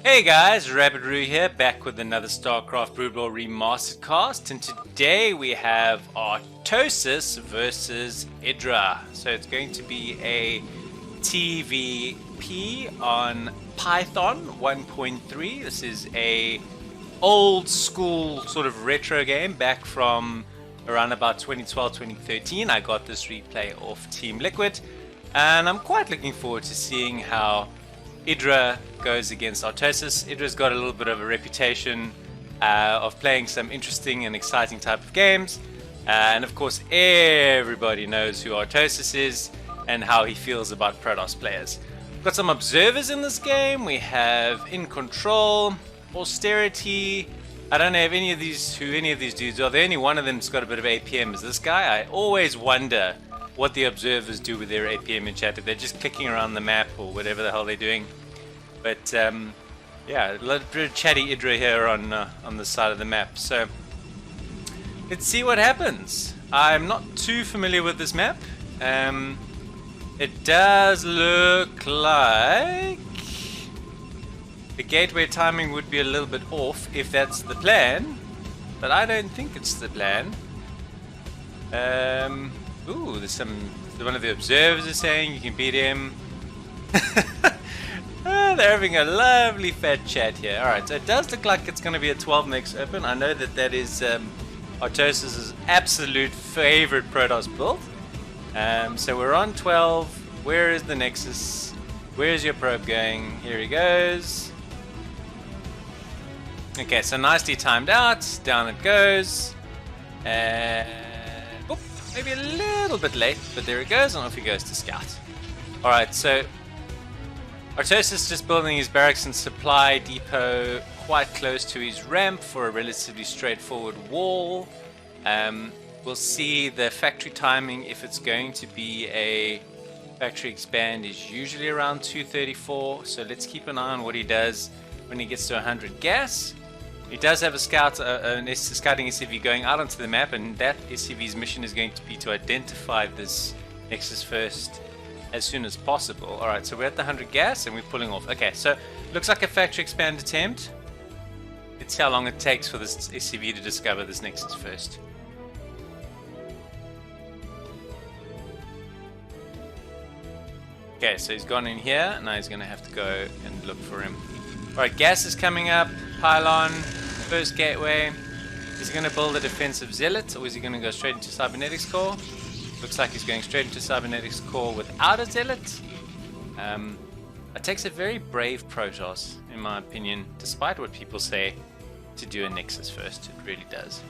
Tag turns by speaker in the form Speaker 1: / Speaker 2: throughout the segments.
Speaker 1: Hey guys, Rabbit here, back with another Starcraft Broodwar Remastered cast, and today we have Artosis versus Idra. So it's going to be a TVP on Python 1.3. This is a old school sort of retro game back from around about 2012-2013. I got this replay off Team Liquid, and I'm quite looking forward to seeing how Idra goes against Artosis. Idra's got a little bit of a reputation of playing some interesting and exciting type of games, and of course everybody knows who Artosis is and how he feels about Protoss players. We've got some observers in this game. We have In Control, Austerity. I don't know if any of these dudes are. The only one of them's got a bit of APM is this guy. I always wonder what the observers do with their APM in chat, if they're just clicking around the map or whatever the hell they're doing. But yeah, a little bit of chatty Idra here on the side of the map. So let's see what happens. I'm not too familiar with this map. It does look like the gateway timing would be a little bit off if that's the plan, but I don't think it's the plan. Ooh, there's one of the observers is saying you can beat him. They're having a lovely fat chat here. Alright, so it does look like it's going to be a 12 mix open. I know that is Artosis' absolute favorite Protoss build. So we're on 12. Where is the Nexus? Where's your probe going? Here he goes. Okay, so nicely timed out. Down it goes. And oop, maybe a little bit late, but there it goes, and off he goes to scout. Alright, so Artosis just building his barracks and supply depot quite close to his ramp for a relatively straightforward wall. We'll see the factory timing. If it's going to be a factory expand, is usually around 234, so let's keep an eye on what he does when he gets to 100 gas. He does have a scouting SCV going out onto the map, and that SCV's mission is going to be to identify this Nexus first as soon as possible. Alright, so we're at the 100 gas and we're pulling off. Okay, so looks like a factory expand attempt. Let's see how long it takes for this SCV to discover this Nexus first. Okay, so he's gone in here, now he's going to have to go and look for him. Alright, gas is coming up, pylon, first gateway. Is he going to build a defensive zealot, or is he going to go straight into cybernetics core? Looks like he's going straight into cybernetics core without a zealot. It takes a very brave Protoss, in my opinion, despite what people say, to do a Nexus first. It really does.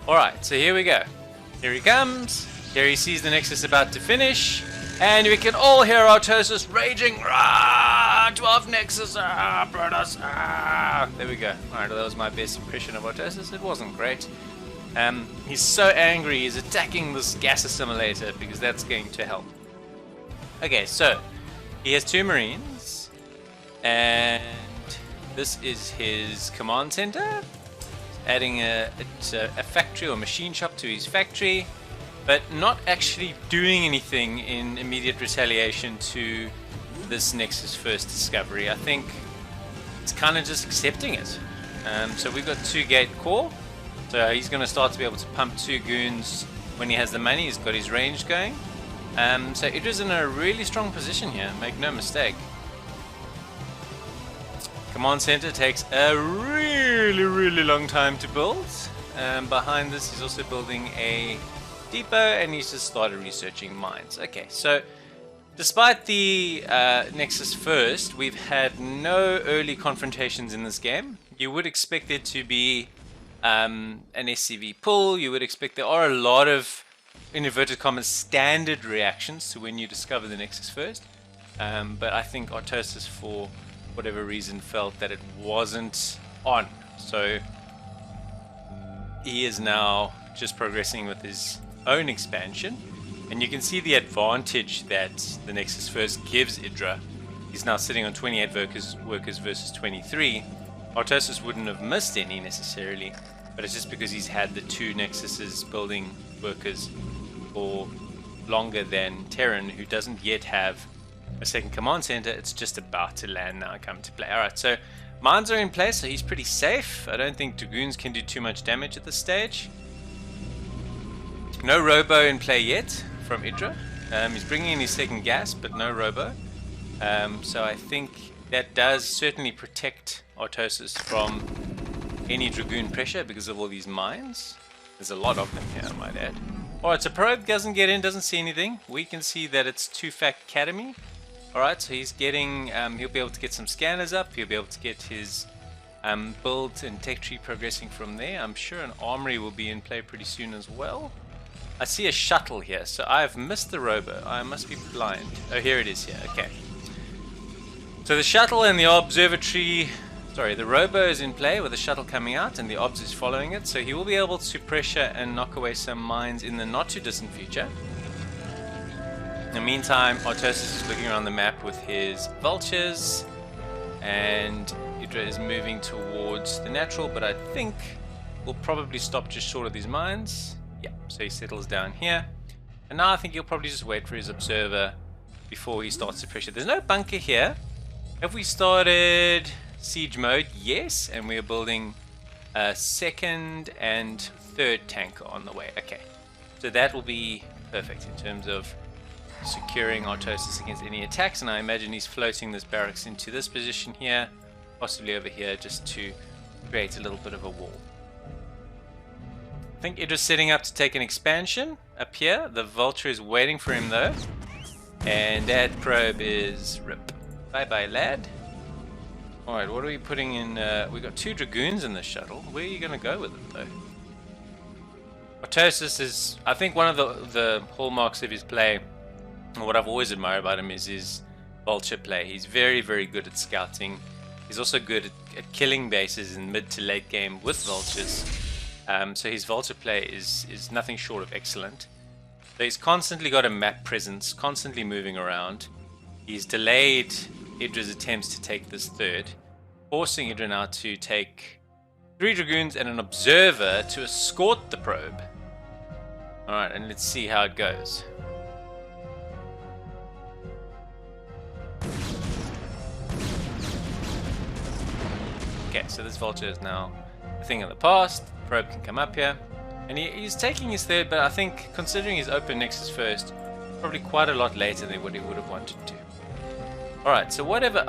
Speaker 1: Alright, so here we go. Here he comes. Here he sees the Nexus about to finish. And we can all hear Artosis raging. Rah! 12 Nexus! Ah, Protoss! Ah! There we go. Alright, well, that was my best impression of Artosis. It wasn't great. He's so angry, he's attacking this gas assimilator because that's going to help. Okay, so he has 2 Marines, and this is his command center. Adding a factory or machine shop to his factory, but not actually doing anything in immediate retaliation to this Nexus first discovery. I think it's kind of just accepting it. So we've got 2 gate core. So he's going to start to be able to pump 2 goons when he has the money. He's got his range going. So Idra's in a really strong position here, make no mistake. Command center takes a really long time to build. Behind this he's also building a depot, and he's just started researching mines. Okay, so despite the Nexus first, we've had no early confrontations in this game. You would expect there to be an SCV pull. You would expect there are a lot of, in inverted commas, standard reactions to when you discover the Nexus first. But I think Artosis, for whatever reason, felt that it wasn't on. So he is now just progressing with his own expansion. And you can see the advantage that the Nexus first gives Idra. He's now sitting on 28 workers versus 23. Artosis wouldn't have missed any necessarily, but it's just because he's had the 2 Nexuses building workers for longer than Terran, who doesn't yet have a second command center. It's just about to land now and come to play. Alright, so mines are in place, so he's pretty safe. I don't think Dragoons can do too much damage at this stage. No Robo in play yet from Idra. He's bringing in his second gas, but no Robo. So I think that does certainly protect Artosis from any Dragoon pressure because of all these mines. There's a lot of them here, I might add. Alright, so Probe doesn't get in, doesn't see anything. We can see that it's 2-fact Academy. Alright, so he's getting, he'll be able to get some scanners up. He'll be able to get his build and tech tree progressing from there. I'm sure an armory will be in play pretty soon as well. I see a shuttle here, so I've missed the Robo. I must be blind. Oh, here it is here. Okay. So the shuttle and the observatory, sorry, the Robo is in play with the shuttle coming out and the obs is following it. So he will be able to pressure and knock away some mines in the not too distant future. In the meantime, Artosis is looking around the map with his vultures, and Idra is moving towards the natural, but I think we'll probably stop just short of these mines. Yeah, so he settles down here. And now I think he'll probably just wait for his observer before he starts to pressure. There's no bunker here. Have we started siege mode? Yes, and we are building a second and third tank on the way. Okay, so that will be perfect in terms of securing Artosis against any attacks. And I imagine he's floating this barracks into this position here, possibly over here, just to create a little bit of a wall. I think Idra's setting up to take an expansion up here. The Vulture is waiting for him though. And that Probe is rip. Bye bye, lad. Alright, what are we putting in? We got 2 Dragoons in this shuttle. Where are you going to go with it though? Artosis is, I think, one of the hallmarks of his play, and what I've always admired about him, is his Vulture play. He's very, very good at scouting. He's also good at killing bases in mid to late game with Vultures. So his Vulture play is nothing short of excellent. So he's constantly got a map presence, constantly moving around. He's delayed Idra's attempts to take this third, forcing Idra now to take 3 Dragoons and an Observer to escort the Probe. Alright, and let's see how it goes. Okay, so this Vulture is now a thing of the past. Probe can come up here, and he's taking his third, but I think considering his open Nexus first, probably quite a lot later than what he would have wanted to. Alright, so whatever.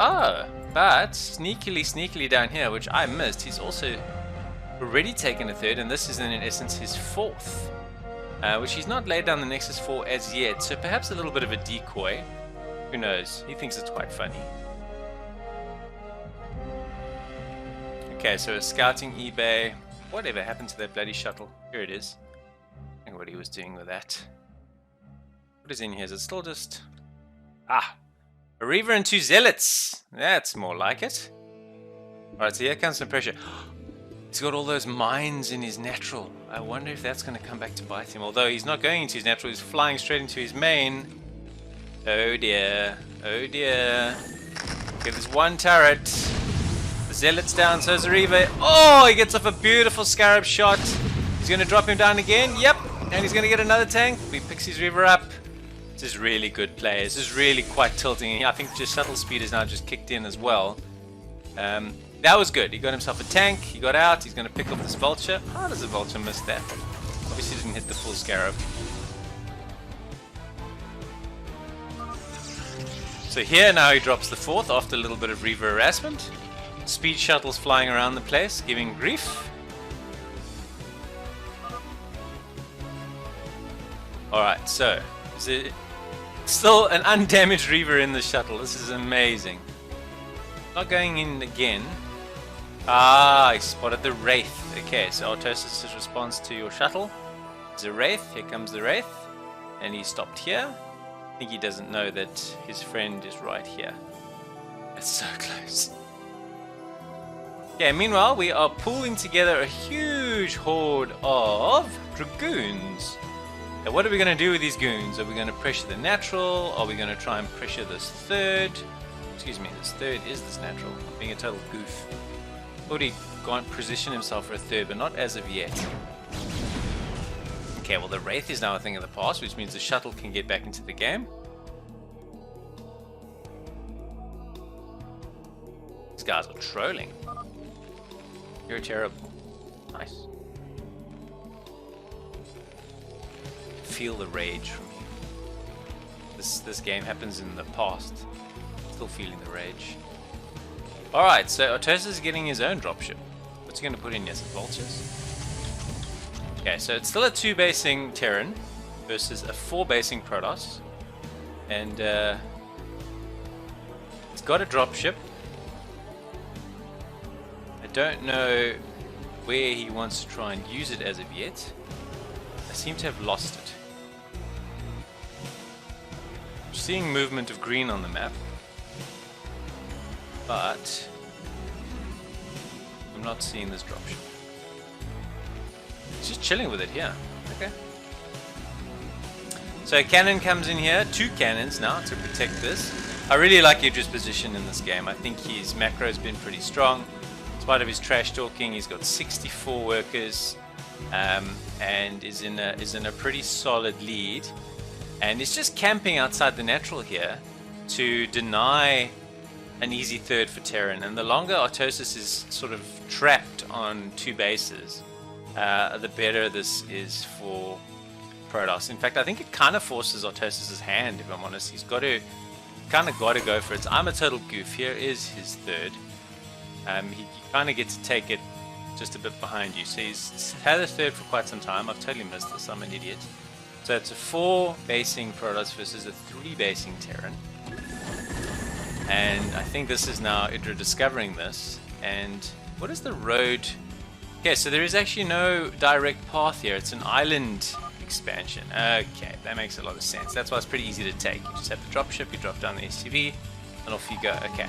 Speaker 1: But sneakily down here, which I missed, he's also already taken a third, and this is in essence his 4th, which he's not laid down the Nexus for as yet, so perhaps a little bit of a decoy. Who knows? He thinks it's quite funny. Okay, so a scouting eBay. Whatever happened to that bloody shuttle? Here it is. I think what he was doing with that. What is in here? Is it still just... Ah! A Reaver and 2 Zealots! That's more like it. Alright, so here comes some pressure. He's got all those mines in his natural. I wonder if that's going to come back to bite him. Although he's not going into his natural, he's flying straight into his main. Oh dear. Oh dear. Okay, there's one turret. The Zealot's down, so's the Reaver. Oh, he gets off a beautiful Scarab shot. He's going to drop him down again. Yep. And he's going to get another tank. He picks his Reaver up. This is really good play. This is really quite tilting. I think just shuttle speed is now just kicked in as well. That was good. He got himself a tank. He got out. He's going to pick up this Vulture. How does the Vulture miss that? Obviously didn't hit the full Scarab. So here now he drops the 4th after a little bit of Reaver harassment. Speed shuttles flying around the place, giving grief. Alright, so still an undamaged Reaver in the shuttle. This is amazing. Not going in again. Ah, I spotted the Wraith. Okay, so Artosis' response to your shuttle is a Wraith. Here comes the Wraith. And he stopped here. I think he doesn't know that his friend is right here. It's so close. Okay, meanwhile, we are pulling together a huge horde of Dragoons. Now, what are we going to do with these goons? Are we going to pressure the natural? Are we going to try and pressure this third? Excuse me, this third is this natural. I'm being a total goof. Thought he'd gone position himself for a third, but not as of yet. Okay, well the Wraith is now a thing of the past, which means the shuttle can get back into the game. These guys are trolling. You're terrible. Nice. Feel the rage from you. This game happens in the past. Still feeling the rage. Alright, so Artosis is getting his own dropship. What's he going to put in here? Some vultures? Okay, so it's still a 2-basing Terran versus a 4-basing Protoss. And it's got a dropship. I don't know where he wants to try and use it as of yet. I seem to have lost it. I'm seeing movement of green on the map, but I'm not seeing this dropship. He's just chilling with it here. Okay. So a cannon comes in here, 2 cannons now to protect this. I really like Idra's position in this game. I think his macro has been pretty strong. In spite of his trash talking, he's got 64 workers and is in a pretty solid lead. And he's just camping outside the natural here to deny an easy third for Terran. And the longer Artosis is sort of trapped on 2 bases, the better this is for Protoss. In fact, I think it kind of forces Artosis' hand, if I'm honest. He's got to go for it. So I'm a total goof. Here is his third. He kind of gets to take it just a bit behind you. So he's had a third for quite some time. I've totally missed this. I'm an idiot. So it's a 4-basing Protoss versus a 3-basing Terran. And I think this is now Idra discovering this. And what is the road? Okay, so there is actually no direct path here. It's an island expansion. Okay, that makes a lot of sense. That's why it's pretty easy to take. You just have the dropship, you drop down the SCV, and off you go. Okay,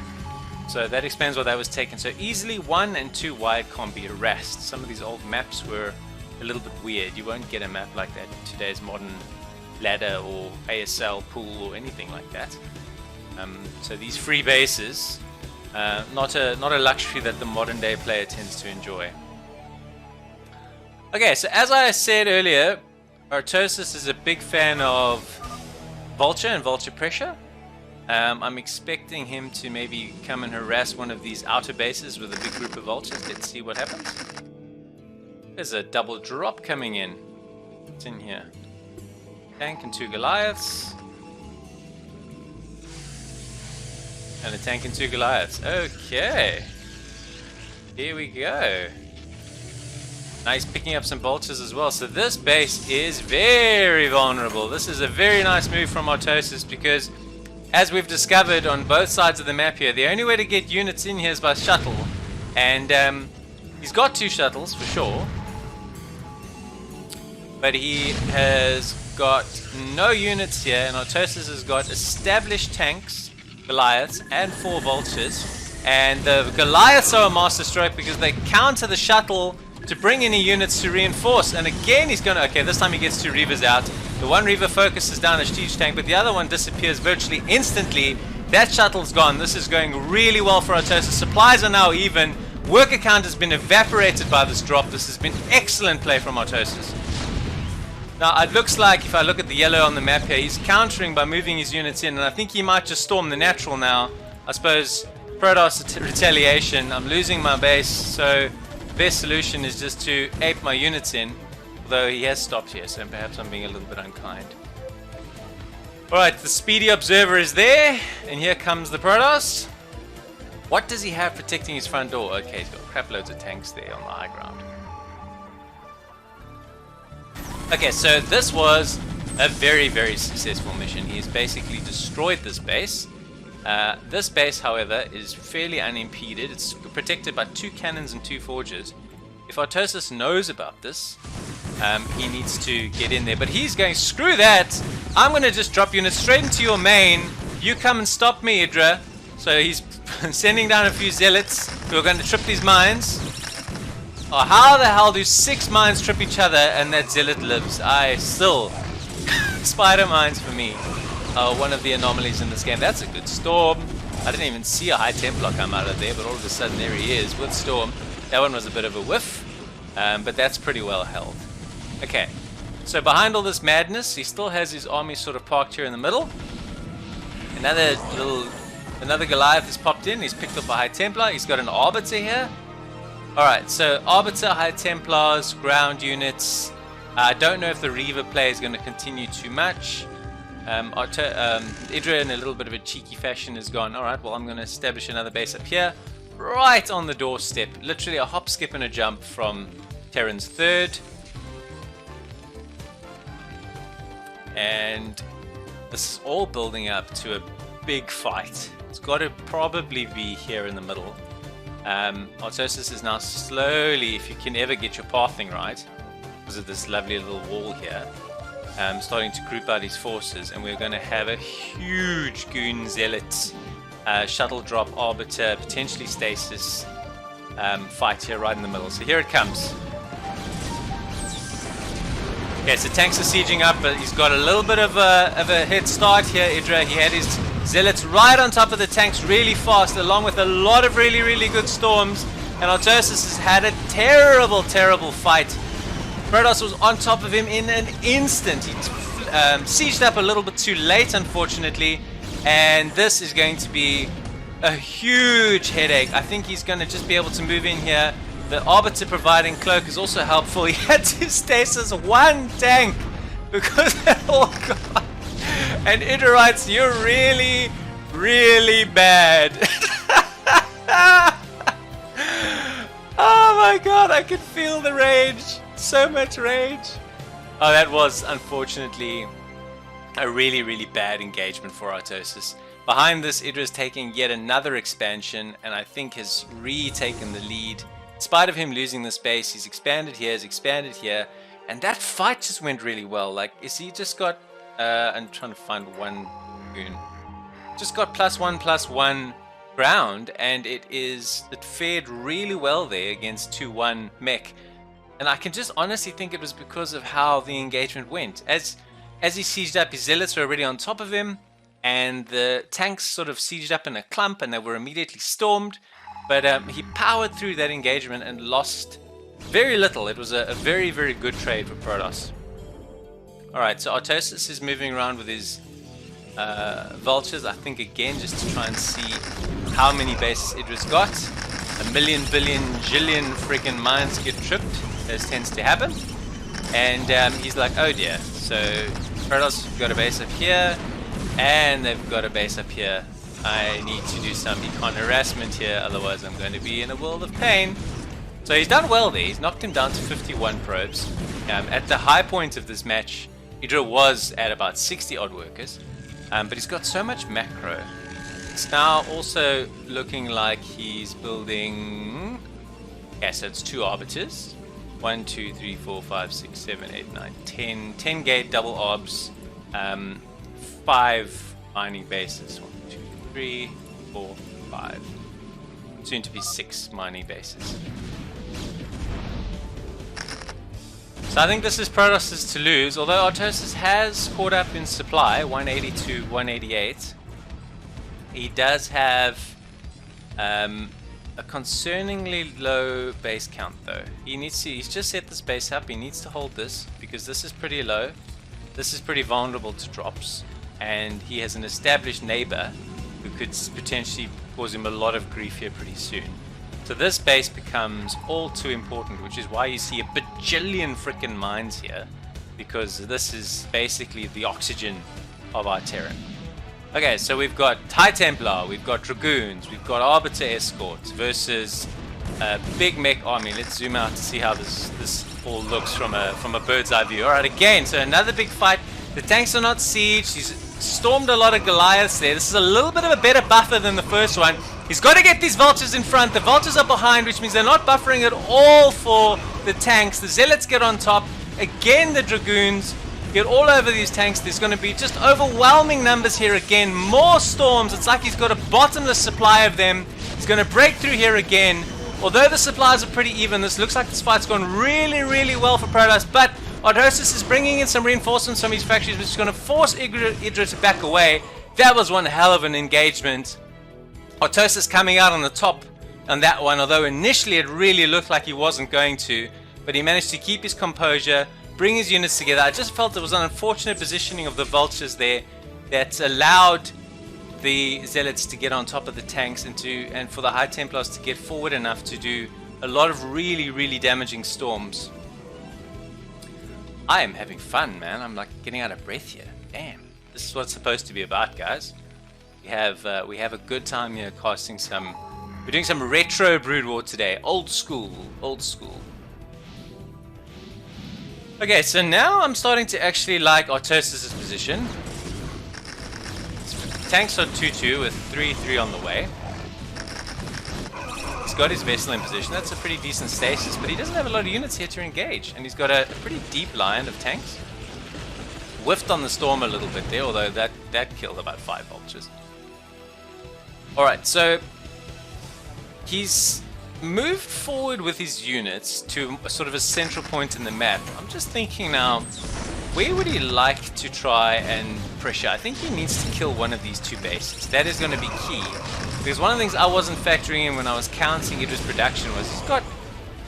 Speaker 1: so that explains why that was taken so easily. 1 and 2 wide can't be harassed. Some of these old maps were a little bit weird. You won't get a map like that in today's modern ladder or ASL pool or anything like that. So these free bases, not a luxury that the modern day player tends to enjoy. Okay, so as I said earlier, Artosis is a big fan of Vulture and Vulture Pressure. I'm expecting him to maybe come and harass one of these outer bases with a big group of Vultures. Let's see what happens. There's a double drop coming in. What's in here? Tank and 2 Goliaths. And a tank and 2 Goliaths. Okay. Here we go. Now he's picking up some vultures as well. So this base is very vulnerable. This is a very nice move from Artosis because, as we've discovered on both sides of the map here, the only way to get units in here is by shuttle. And he's got 2 shuttles for sure. But he has got no units here. And Artosis has got established tanks, Goliaths, and 4 vultures. And the Goliaths are a masterstroke because they counter the shuttle to bring any units to reinforce. And again he's going to... Okay, this time he gets 2 Reavers out. The one Reaver focuses down a siege tank, but the other one disappears virtually instantly. That shuttle's gone. This is going really well for Artosis. Supplies are now even. Worker count has been evaporated by this drop. This has been excellent play from Artosis. Now it looks like, if I look at the yellow on the map here, he's countering by moving his units in, and I think he might just storm the natural now. I suppose Protoss retaliation. I'm losing my base, so the best solution is just to ape my units in, although he has stopped here, so perhaps I'm being a little bit unkind. Alright, the speedy observer is there, and here comes the Protoss. What does he have protecting his front door? Okay, he's got crap loads of tanks there on the high ground. Okay, so this was a very, very successful mission. He's basically destroyed this base. This base, however, is fairly unimpeded. It's protected by 2 cannons and 2 forges. If Artosis knows about this, he needs to get in there. But he's going, screw that! I'm going to just drop units straight into your main. You come and stop me, Idra. So he's sending down a few zealots who are going to trip these mines. Oh, how the hell do 6 mines trip each other and that zealot lives? I still... Spider mines for me. One of the anomalies in this game. That's a good storm. I didn't even see a high Templar come out of there, but all of a sudden there he is with storm. That one was a bit of a whiff, but that's pretty well held. Okay, so behind all this madness, he still has his army sort of parked here in the middle. Another little Another Goliath has popped in. He's picked up a High Templar. He's got an Arbiter here. Alright, so Arbiter, High Templars, ground units. I don't know if the Reaver play is going to continue too much. Idra, in a little bit of a cheeky fashion, has gone, alright, well, I'm going to establish another base up here. Right on the doorstep. Literally a hop, skip, and a jump from Terran's third. And this is all building up to a big fight. It's got to probably be here in the middle. Artosis is now slowly, if you can ever get your pathing right, because of this lovely little wall here, starting to group out his forces, and we're going to have a huge Goon Zealot shuttle drop Arbiter, potentially Stasis fight here right in the middle. So here it comes. Okay, so tanks are sieging up, but he's got a little bit of a head start here, Idra. He had his Zealots right on top of the tanks really fast, along with a lot of really good storms, and Artosis has had a terrible fight. Protoss was on top of him in an instant. He sieged up a little bit too late, unfortunately, and this is going to be a huge headache. I think he's going to just be able to move in here. The Arbiter providing cloak is also helpful. He had to stasis one tank because they're all gone. And Idra writes, you're really bad. Oh my god, I could feel the rage. So much rage. Oh, that was unfortunately a really bad engagement for Artosis. Behind this, Idra's taking yet another expansion, and I think has retaken the lead. In spite of him losing this base, he's expanded here, and that fight just went really well. Like, is he just got I'm trying to find one goon. Just got +1/+1 ground, and it fared really well there against 2-1 mech. And I can just honestly think it was because of how the engagement went. As he sieged up, his Zealots were already on top of him, and the tanks sort of sieged up in a clump, and they were immediately stormed. But he powered through that engagement and lost very little. It was a very good trade for Protoss. Alright, so Artosis is moving around with his vultures, I think again, just to try and see how many bases Idra's got. A million, billion, jillion freaking mines get tripped, as tends to happen. And he's like, oh dear. So Protoss have got a base up here, and they've got a base up here. I need to do some econ harassment here, otherwise I'm going to be in a world of pain. So he's done well there. He's knocked him down to 51 probes. At the high point of this match, Idra was at about 60 odd workers, but he's got so much macro. It's now also looking like he's building, yeah, so it's 2 arbiters, 1, 2, 3, 4, 5, 6, 7, 8, 9, 10 gate double orbs, 5 mining bases, 1, 2, 3, 4, 5, soon to be 6 mining bases. So I think this is Protoss' to lose, although Artosis has caught up in supply, 180 to 188. He does have a concerningly low base count though. He's just set this base up, he needs to hold this, because this is pretty low. This is pretty vulnerable to drops, and he has an established neighbor who could potentially cause him a lot of grief here pretty soon. So this base becomes all too important, which is why you see a bajillion freaking mines here, because this is basically the oxygen of our Terran. Okay, so we've got High Templar, we've got Dragoons, we've got Arbiter Escorts versus a big mech army. Let's zoom out to see how this all looks from a bird's eye view. Alright, again, so another big fight. The tanks are not sieged. He's stormed a lot of Goliaths there. This is a little bit of a better buffer than the first one. He's got to get these vultures in front. The vultures are behind, which means they're not buffering at all for the tanks. The Zealots get on top. Again, the Dragoons get all over these tanks. There's going to be just overwhelming numbers here again. More storms. It's like he's got a bottomless supply of them. He's going to break through here again. Although the supplies are pretty even, this looks like this fight's gone really well for Protoss. But Artosis is bringing in some reinforcements from his factories, which is going to force Idra to back away. That was one hell of an engagement. Artosis coming out on the top on that one, although initially it really looked like he wasn't going to, but he managed to keep his composure, bring his units together. I just felt there was an unfortunate positioning of the vultures there that allowed the Zealots to get on top of the tanks and for the High Templars to get forward enough to do a lot of really, really damaging storms. I am having fun, man. I'm like getting out of breath here. Damn. This is what it's supposed to be about, guys. We have a good time here casting some... We're doing some retro Brood War today. Old school. Old school. Okay, so now I'm starting to actually like Artosis' position. Tanks are 2-2 with 3-3 on the way. He's got his vessel in position. That's a pretty decent stasis, but he doesn't have a lot of units here to engage. And he's got a pretty deep line of tanks. Whiffed on the storm a little bit there, although that killed about 5 vultures. Alright, so he's moved forward with his units to a sort of a central point in the map. I'm just thinking now, where would he like to try and pressure? I think he needs to kill one of these 2 bases. That is going to be key. Because one of the things I wasn't factoring in when I was counting Idra's production was he's got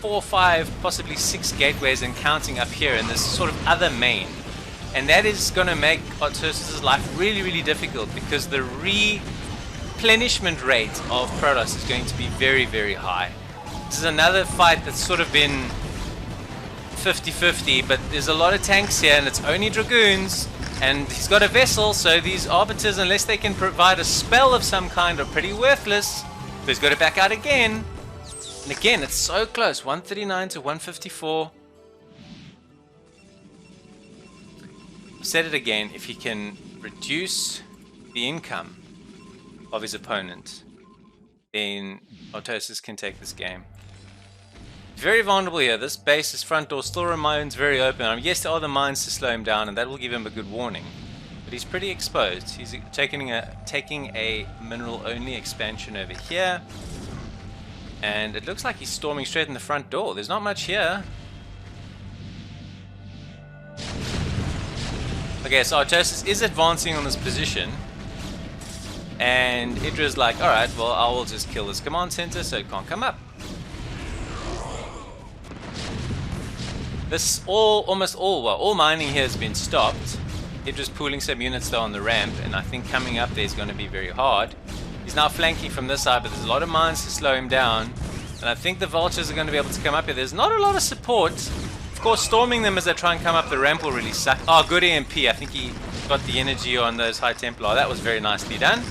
Speaker 1: 4, 5, possibly 6 gateways and counting up here in this sort of other main. And that is going to make Artosis' life really, really difficult because the replenishment rate of Protoss is going to be very, very high. This is another fight that's sort of been 50-50, but there's a lot of tanks here and it's only Dragoons. And he's got a vessel, so these Arbiters, unless they can provide a spell of some kind, are pretty worthless. But he's got to back out again. And again, it's so close. 139 to 154. I've said it again, if he can reduce the income of his opponent, then Artosis can take this game. Very vulnerable here. This base's front door still remains very open. Yes, there are the mines to slow him down, and that will give him a good warning. But he's pretty exposed. He's taking a mineral-only expansion over here. And it looks like he's storming straight in the front door. There's not much here. Okay, so Artosis is advancing on this position. And Idra's like, alright, well, I will just kill this command center so it can't come up. This almost all mining here has been stopped. Idra's pooling some units though on the ramp, and I think coming up there is going to be very hard. He's now flanking from this side, but there's a lot of mines to slow him down. And I think the vultures are going to be able to come up here. There's not a lot of support. Of course, storming them as they try and come up the ramp will really suck. Oh, good EMP. I think he got the energy on those High Templar. That was very nicely done.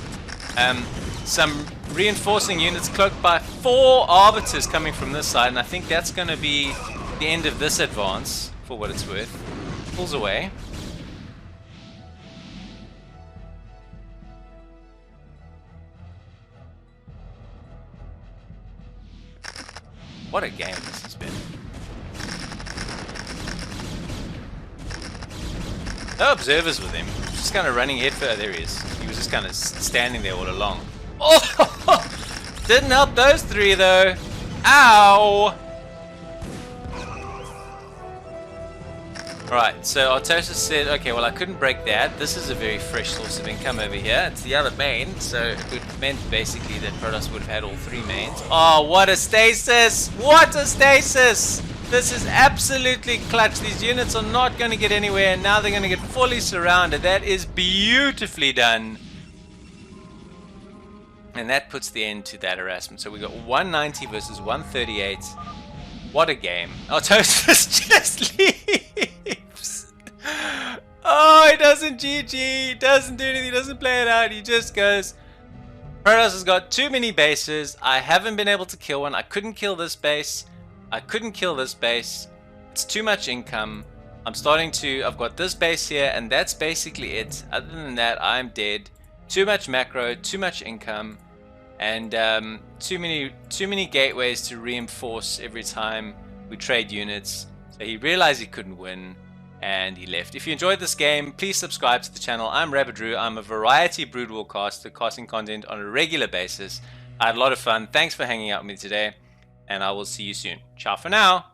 Speaker 1: Some reinforcing units cloaked by 4 Arbiters coming from this side, and I think that's going to be the end of this advance, for what it's worth. Pulls away. What a game this has been. No observers with him. Just kind of running head for... Oh, there he is. He was just kind of standing there all along. Oh! Didn't help those 3 though. Ow! Right, so Artosis said, okay, well I couldn't break that. This is a very fresh source of income over here. It's the other main, so it meant basically that Protoss would have had all 3 mains. Oh, what a stasis! What a stasis! This is absolutely clutch. These units are not going to get anywhere, and now they're going to get fully surrounded. That is beautifully done. And that puts the end to that harassment. So we got 190 versus 138. What a game. Artosis just leaves. Oh, he doesn't GG. He doesn't do anything. He doesn't play it out. He just goes. Protoss has got too many bases. I haven't been able to kill one. I couldn't kill this base. I couldn't kill this base. It's too much income. I've got this base here, and that's basically it. Other than that, I'm dead. Too much macro, too much income, and too many gateways to reinforce every time we trade units. So he realized he couldn't win, and he left. If you enjoyed this game, please subscribe to the channel. I'm Rabadru. I'm a variety Brood War caster, casting content on a regular basis. I had a lot of fun. Thanks for hanging out with me today, and I will see you soon. Ciao for now.